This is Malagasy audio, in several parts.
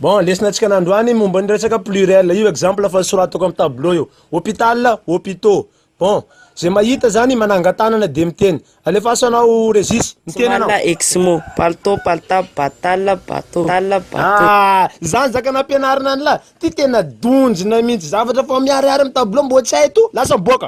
Bon, lesinatsika nandroany momba ny resaka pluriel io exemple fa soratako amin'ny tableau io. Hôpital, hôpitaux. Bon, zay mahita zany manangatanana de miteny. Alefasanao Régis, miteny anao. Mala exmo, palto, palta, batala, bato, tala, bato. Ah, zany zakana ampianarina any la. Ty tena donjina mihitsy zavatra fa miarihary amin'ny tableau mbo tsy hay to, lasa boaka.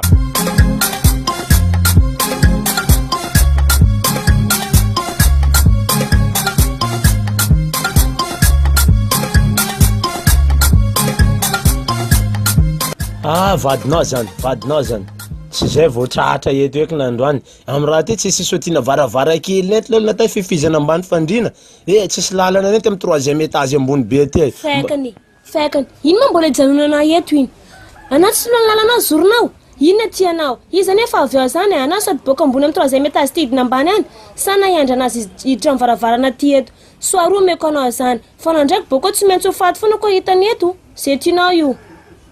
Ah, vadinao zany. Tsy zay vao trahatra eto eky nandroany. Amin'ny raha ty tsy sisy otina varavarankely nety lolo natao fifizana ambany fandrina. Tsisy lalana nety amin'ny 3e étage ambony be aty. Fekany. Ino ma mbola ijanonana eto iny? Anao tsy lolo lalana zorinao? Ino aty anao? Izy nefa avy eo zany anao sady boka ambony amin'ny 3e étage ty hidina ambany any. Sana iandra anazy hiditra amin'ny varavarana ty eto. Soaroa meko anao zany. Fa nandraiky boka tsy maintsy ho faty foana koa hitany eto. Zay tianao io.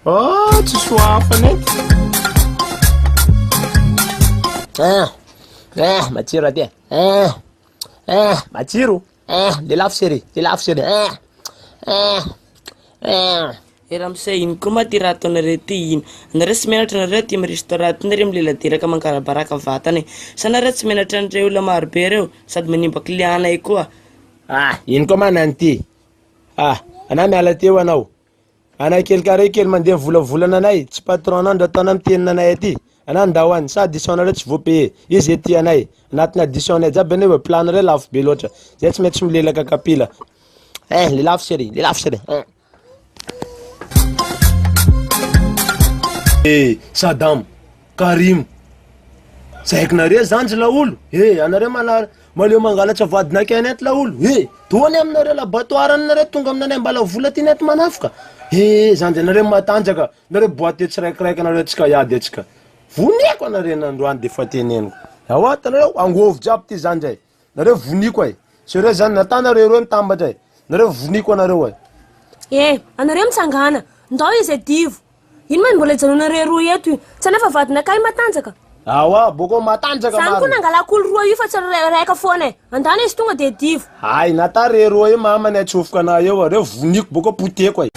Oh, tsy soafa nety. Matsiro aty. Matsiro. Le lafo série. Era misy ino koa ty raha ataonareo ty ino. Anareo tsy menatra anareo ty amin'ny restaurant nareo mileladeraka mankarabaraka vatana. Sanareo tsy menatra an'ireo olona maro be reo sady manimba kliana io koa. Ino koa manany ty? Anao miala teo anao. Anay kely kare kely mandeha volavolana anay, tsy patron anao ndra ataona mitenina anay aty. Anao ndahoany, sa addition-nareo tsy voapaye. Izy ety anay, anatin'ny addition-nay jiaby anay plan-nareo lafo be loatra. Zay tsy mety tsy milelaka kapila. Le lafo série. Sadam, Karim. Saiknareo zanjy laolo. Anareo maleo mangalatra vadinakay anety laolo. Toany aminareo laboratoire anareo tonga aminanay mbala vola ty nety manafika. Zanjy anareo matanjaka. Nareo boite tsiraikiraiky anareo tsika yady atsika. Voniko anareo nandroany de fa teneniko. Awata nareo angovo jiaby ty zanjay. Nareo voniko ay. Sireo zany natanareo reo nitambatra ay. Nareo voniko anareo ay. Anareo mitsangana. Ndao izy divo. Ino man mbola ijanonareo roa eto? Tsy nefa vadinakay matanjaka. Awa, boko matanjaka maro. Zany koa nangalak'olo roa io fa tsy raika foana. Andana izy tonga de divo. Ay, natare roa io mama nay tsofoka na eo. Reo voniko boko poteko ay.